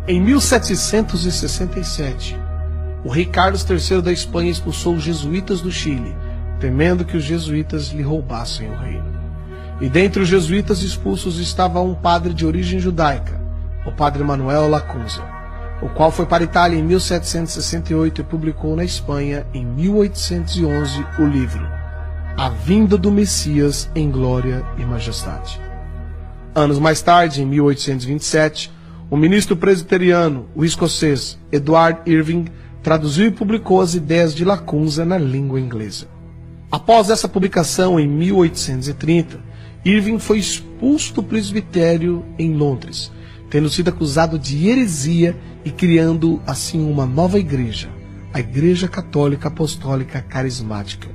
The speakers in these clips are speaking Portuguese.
Em 1767, o rei Carlos III da Espanha expulsou os jesuítas do Chile, temendo que os jesuítas lhe roubassem o reino. E dentre os jesuítas expulsos estava um padre de origem judaica, o padre Manuel Lacunza, o qual foi para a Itália em 1768 e publicou na Espanha, em 1811, o livro A Vinda do Messias em Glória e Majestade. Anos mais tarde, em 1827, o ministro presbiteriano, o escocês Edward Irving, traduziu e publicou as ideias de Lacunza na língua inglesa. Após essa publicação, em 1830, Irving foi expulso do presbitério em Londres, tendo sido acusado de heresia e criando assim uma nova igreja, a Igreja Católica Apostólica Carismática.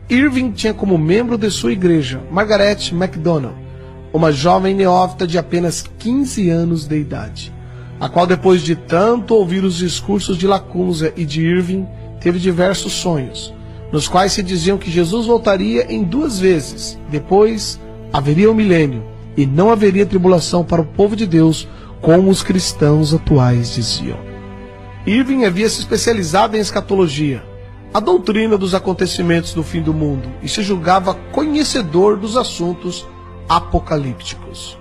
Irving tinha como membro de sua igreja Margaret MacDonald, uma jovem neófita de apenas 15 anos de idade, a qual, depois de tanto ouvir os discursos de Lacunza e de Irving, teve diversos sonhos, nos quais se diziam que Jesus voltaria em 2 vezes, depois haveria o milênio, e não haveria tribulação para o povo de Deus, como os cristãos atuais diziam. Irving havia se especializado em escatologia, a doutrina dos acontecimentos do fim do mundo, e se julgava conhecedor dos assuntos apocalípticos.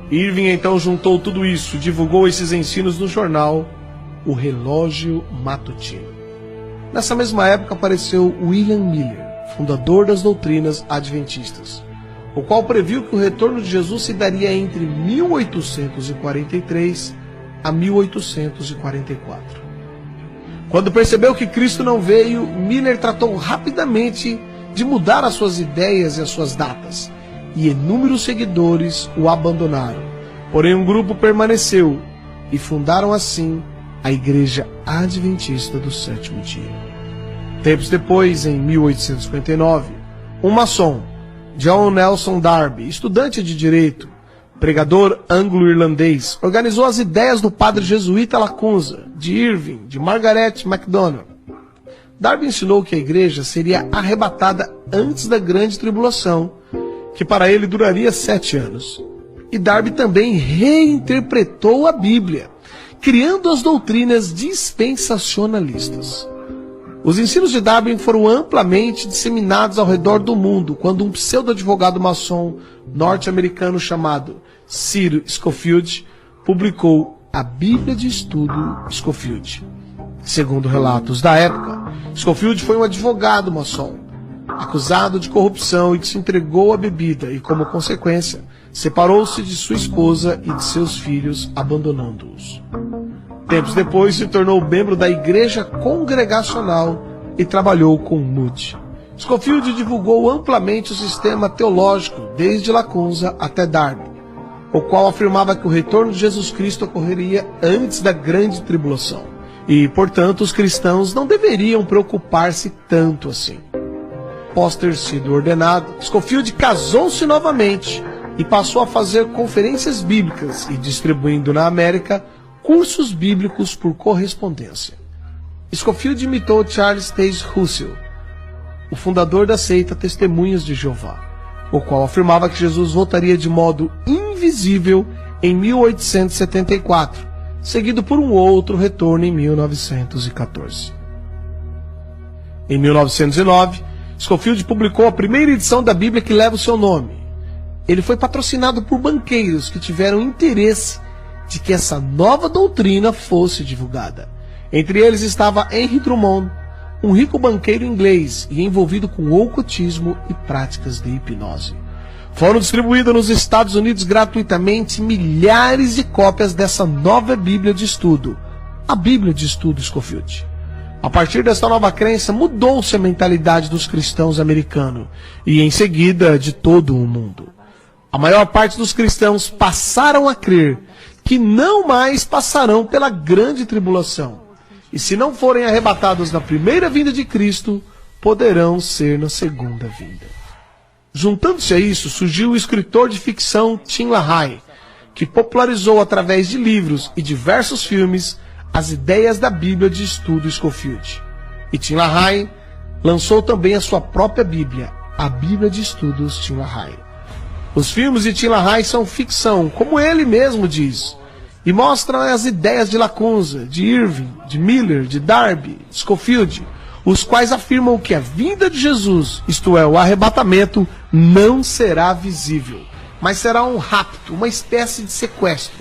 Irving então juntou tudo isso e divulgou esses ensinos no jornal O Relógio Matutino. Nessa mesma época apareceu William Miller, fundador das doutrinas adventistas, o qual previu que o retorno de Jesus se daria entre 1843 a 1844. Quando percebeu que Cristo não veio, Miller tratou rapidamente de mudar as suas ideias e as suas datas, e inúmeros seguidores o abandonaram. Porém, um grupo permaneceu e fundaram assim a Igreja Adventista do Sétimo Dia. Tempos depois, em 1859, um maçom, John Nelson Darby, estudante de direito, pregador anglo-irlandês, organizou as ideias do padre jesuíta Lacunza, de Irving, de Margaret MacDonald. Darby ensinou que a igreja seria arrebatada antes da grande tribulação, que para ele duraria 7 anos. E Darby também reinterpretou a Bíblia, criando as doutrinas dispensacionalistas. Os ensinos de Darby foram amplamente disseminados ao redor do mundo quando um pseudo-advogado maçom norte-americano chamado Cyril Scofield publicou a Bíblia de Estudo Scofield. Segundo relatos da época, Scofield foi um advogado maçom, acusado de corrupção e que se entregou à bebida e, como consequência, separou-se de sua esposa e de seus filhos, abandonando-os. Tempos depois, se tornou membro da Igreja Congregacional e trabalhou com Moody. Scofield divulgou amplamente o sistema teológico, desde Lacunza até Darby, o qual afirmava que o retorno de Jesus Cristo ocorreria antes da grande tribulação, e, portanto, os cristãos não deveriam preocupar-se tanto assim. Após ter sido ordenado, Scofield casou-se novamente e passou a fazer conferências bíblicas e distribuindo na América cursos bíblicos por correspondência. Scofield imitou Charles Taze Russell, o fundador da seita Testemunhas de Jeová, o qual afirmava que Jesus voltaria de modo invisível em 1874, seguido por um outro retorno em 1914. Em 1909, Scofield publicou a primeira edição da Bíblia que leva o seu nome. Ele foi patrocinado por banqueiros que tiveram interesse de que essa nova doutrina fosse divulgada. Entre eles estava Henry Drummond, um rico banqueiro inglês e envolvido com ocultismo e práticas de hipnose. Foram distribuídas nos Estados Unidos gratuitamente milhares de cópias dessa nova Bíblia de Estudo, a Bíblia de Estudo Scofield. A partir desta nova crença, mudou-se a mentalidade dos cristãos americanos e, em seguida, de todo o mundo. A maior parte dos cristãos passaram a crer que não mais passarão pela grande tribulação, e se não forem arrebatados na primeira vinda de Cristo, poderão ser na segunda vinda. Juntando-se a isso, surgiu o escritor de ficção Tim LaHaye, que popularizou através de livros e diversos filmes as ideias da Bíblia de Estudo Scofield. E Tim LaHaye lançou também a sua própria Bíblia, a Bíblia de Estudos Tim LaHaye. Os filmes de Tim LaHaye são ficção, como ele mesmo diz, e mostra as ideias de Lacunza, de Irving, de Miller, de Darby, de Scofield, os quais afirmam que a vinda de Jesus, isto é, o arrebatamento, não será visível, mas será um rapto, uma espécie de sequestro,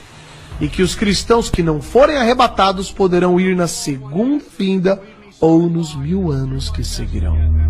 e que os cristãos que não forem arrebatados poderão ir na segunda vinda ou nos 1000 anos que seguirão.